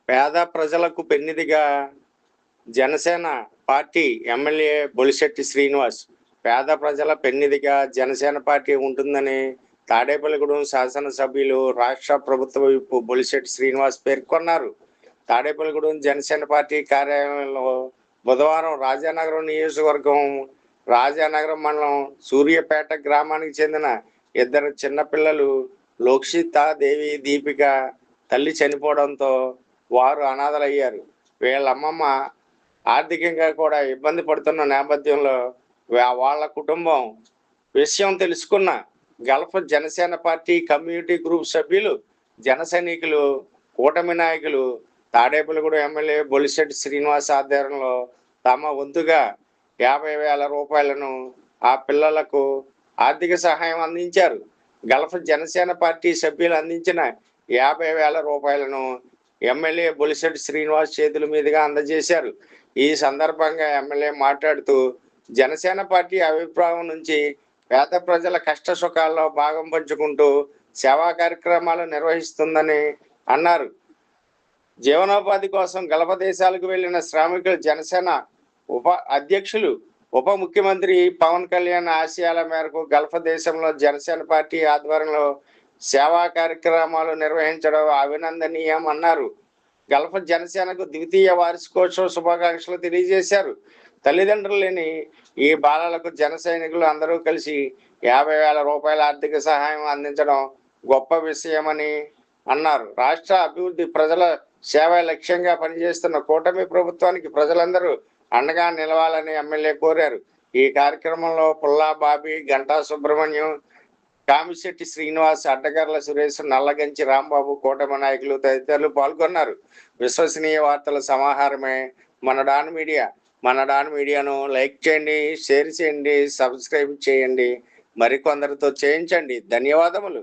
పేద ప్రజలకు పెన్నిదిగా Janasena party MLA Bolisetti Srinivas. పేద ప్రజల పెన్నిదిగా జనసేన పార్టీ ఉంటుందని తాడేపల్లిగూడెం శాసనసభ్యులు రాష్ట్ర ప్రభుత్వ విప్ బొలిశెట్టి శ్రీనివాస్ పేర్కొన్నారు. తాడేపల్లిగూడెం జనసేన పార్టీ కార్యాలయంలో బుధవారం రాజానగరం నియోజకవర్గం రాజానగరం మండలం సూర్యపేట గ్రామానికి చెందిన ఇద్దరు చిన్నపిల్లలు లోక్షిత దేవి దీపిక తల్లి చనిపోవడంతో వారు అనాథలయ్యారు. వీళ్ళ అమ్మమ్మ ఆర్థికంగా కూడా ఇబ్బంది పడుతున్న నేపథ్యంలో వాళ్ళ కుటుంబం విషయం తెలుసుకున్న Gulf Janasena party community group సభ్యులు, జన సైనికులు, కూటమి నాయకులు తాడేపల్లిగూడెం ఎమ్మెల్యే బొలిశెట్టి శ్రీనివాస్ ఆధ్వర్యంలో తమ వంతుగా 50,000 రూపాయలను ఆ పిల్లలకు ఆర్థిక సహాయం అందించారు. గల్ఫ్ జనసేన పార్టీ సభ్యులు అందించిన 50,000 రూపాయలను ఎమ్మెల్యే బొలిశెట్టి శ్రీనివాస్ చేతుల మీదుగా అందజేశారు. ఈ సందర్భంగా ఎమ్మెల్యే మాట్లాడుతూ జనసేన పార్టీ అభిప్రాయం నుంచి పేద ప్రజల కష్ట సుఖాల్లో భాగం పంచుకుంటూ సేవా కార్యక్రమాలు నిర్వహిస్తుందని అన్నారు. జీవనోపాధి కోసం గల్ఫ్ దేశాలకు వెళ్లిన శ్రామికులు జనసేన అధ్యక్షులు ఉప ముఖ్యమంత్రి పవన్ కళ్యాణ్ ఆశయాల మేరకు గల్ఫ్ దేశంలో జనసేన పార్టీ ఆధ్వర్యంలో సేవా కార్యక్రమాలు నిర్వహించడం అభినందనీయం అన్నారు. గల్ఫ్ జనసేనకు ద్వితీయ వార్షికోత్సవ శుభాకాంక్షలు తెలియజేశారు. తల్లిదండ్రులు లేని ఈ బాలలకు జన సైనికులు అందరూ కలిసి 50,000 రూపాయల ఆర్థిక సహాయం అందించడం గొప్ప విషయమని అన్నారు. రాష్ట్ర అభివృద్ధి, ప్రజల సేవ లక్ష్యంగా పనిచేస్తున్న కూటమి ప్రభుత్వానికి ప్రజలందరూ అండగా నిలవాలని ఎమ్మెల్యే కోరారు. ఈ కార్యక్రమంలో పుల్లా బాబీ, గంటా సుబ్రహ్మణ్యం, కామిశెట్టి శ్రీనివాస్, అడ్డగర్ల సురేష్, నల్లగంచి రాంబాబు, కూటమి నాయకులు తదితరులు పాల్గొన్నారు. విశ్వసనీయ వార్తల సమాహారమే మన డాన్ మీడియా. మన డాన్ మీడియాను లైక్ చేయండి, షేర్ చేయండి, సబ్స్క్రైబ్ చేయండి, మరికొందరితో చేయించండి. ధన్యవాదములు.